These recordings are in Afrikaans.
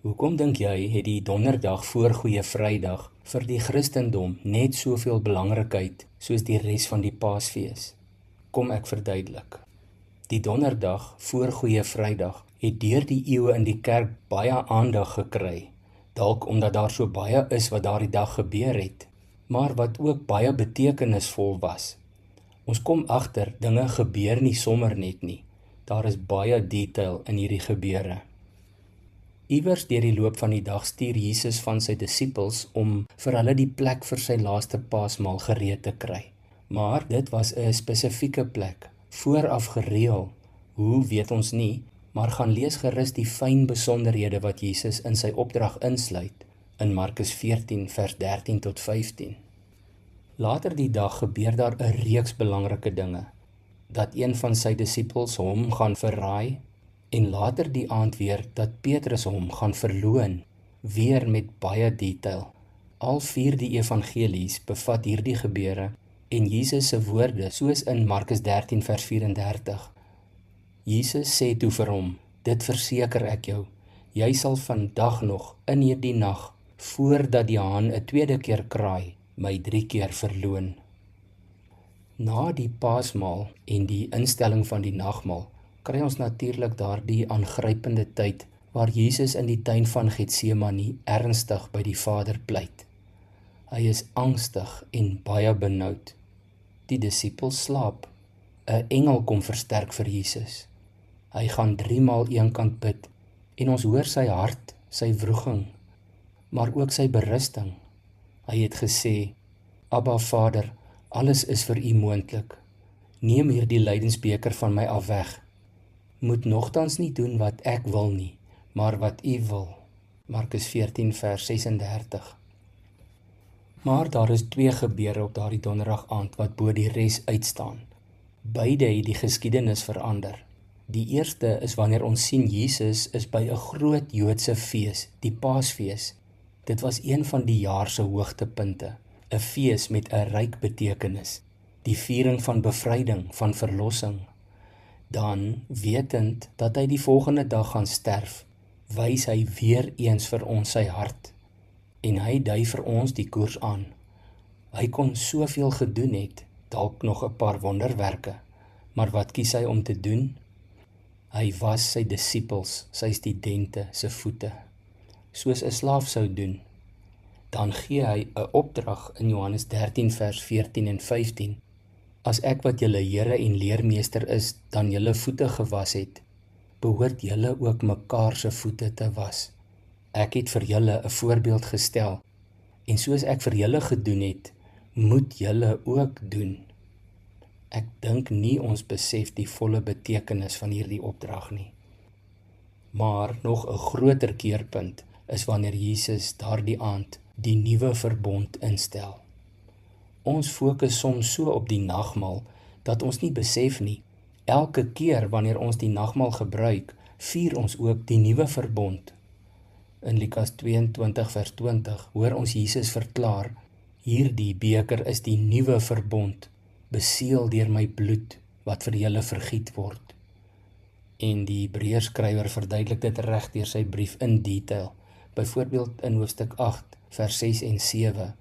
Hoekom dink jy het die donderdag voor Goeie Vrydag vir die Christendom net soveel belangrikheid soos die res van die Paasfees? Kom ek verduidelik. Die donderdag voor Goeie Vrydag het deur die eeue in die kerk baie aandag gekry, dalk omdat daar so baie is wat daardie dag gebeur het, maar wat ook baie betekenisvol was. Ons kom agter, dinge gebeur nie sommer net nie. Daar is baie detail in hierdie gebeure. Iewers deur die loop van die dag stuur Jesus van sy disippels om vir hulle die plek vir sy laaste paasmaal gereed te kry. Maar dit was 'n spesifieke plek, vooraf gereël. Hoe weet ons nie, maar gaan lees gerus die fyn besonderhede wat Jesus in sy opdrag insluit in Markus 14 vers 13 tot 15. Later die dag gebeur daar 'n reeks belangrike dinge, dat een van sy disippels hom gaan verraai, en later die aand weer dat Petrus hom gaan verloon, weer met baie detail. Al 4 die evangelies bevat hierdie gebeure en Jesus se woorde soos in Markus 13 vers 34. Jesus sê toe vir hom, dit verseker ek jou, jy sal vandag nog in hierdie nag, voordat die haan 'n tweede keer kraai, my 3 keer verloon. Na die paasmaal en die instelling van die nagmaal, kry ons natuurlik daardie aangrypende tyd waar Jesus in die tuin van Getsemane ernstig by die Vader pleit. Hy is angstig en baie benoud. Die disippels slaap. 'n Engel kom versterk vir Jesus. Hy gaan 3 maal eenkant bid en ons hoor sy hart, sy wroging, maar ook sy berusting. Hy het gesê, Abba Vader, alles is vir U moontlik. Neem hierdie lydensbeker van my af weg. Moet nogtans nie doen wat ek wil nie, maar wat U wil. Markus 14 vers 36. Maar daar is 2 gebeure op daardie donderdag aand wat bo die res uitstaan. Beide het die geskiedenis verander. Die eerste is wanneer ons sien Jesus is by 'n groot Joodse fees, die Paasfees. Dit was een van die jaar se hoogtepunte, 'n fees met 'n ryk betekenis, die viering van bevryding, van verlossing. Dan, wetend dat hy die volgende dag gaan sterf, wys hy weer eens vir ons sy hart. En hy dui vir ons die koers aan. Hy kon soveel gedoen het, dalk nog 'n paar wonderwerke, maar wat kies hy om te doen? Hy was sy disippels, sy studente se voete, soos 'n slaaf sou doen. Dan gee hy 'n opdrag in Johannes 13 vers 14 en 15. As ek wat julle Here en leermeester is, dan julle voete gewas het, behoort julle ook mekaar se voete te was. Ek het vir julle 'n voorbeeld gestel, en soos ek vir julle gedoen het, moet julle ook doen. Ek dink nie ons besef die volle betekenis van hierdie opdrag nie. Maar nog 'n groter keerpunt is wanneer Jesus daardie aand die nuwe verbond instel. Ons fokus soms so op die nagmaal, dat ons nie besef nie, elke keer wanneer ons die nagmaal gebruik, vier ons ook die nuwe verbond. In Lukas 22 vers 20 hoor ons Jesus verklaar, hierdie beker is die nuwe verbond, beseël deur my bloed, wat vir julle vergiet word. En die Hebreërskrywer verduidelik dit reg deur sy brief in detail, byvoorbeeld in hoofstuk 8 vers 6 en 7.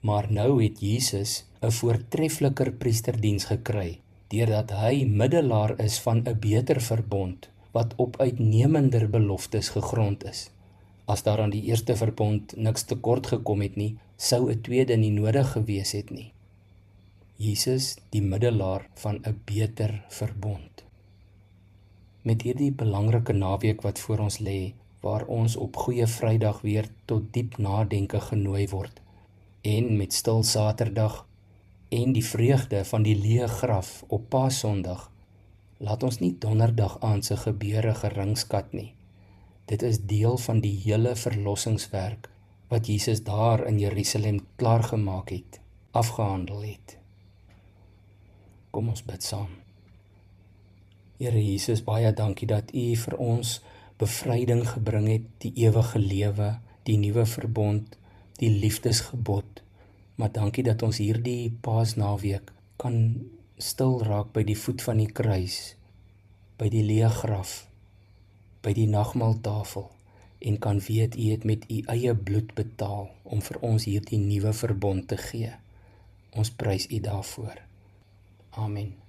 Maar nou het Jesus 'n voortreffeliker priesterdiens gekry, deurdat hy middelaar is van 'n beter verbond, wat op uitnemender beloftes gegrond is. As daar aan die eerste verbond niks tekort gekom het nie, sou 'n tweede nie nodig gewees het nie. Jesus, die middelaar van 'n beter verbond. Met hierdie belangrike naweek wat voor ons lê, waar ons op Goeie Vrydag weer tot diep nadenke genooi word, en met Stil Saterdag en die vreugde van die leë graf op Paasondag, laat ons nie donderdag aand se gebeure geringskat nie. Dit is deel van die hele verlossingswerk wat Jesus daar in Jerusalem klaargemaak het, afgehandel het. Kom ons bid saam. Here Jesus, baie dankie dat U vir ons bevryding gebring het, die ewige lewe, die nuwe verbond, die liefdesgebod. Maar dankie dat ons hierdie Paasnaweek kan stil raak by die voet van die kruis, by die leë graf, by die nagmaaltafel en kan weet U het met U eie bloed betaal om vir ons hierdie nuwe verbond te gee. Ons prys U daarvoor. Amen.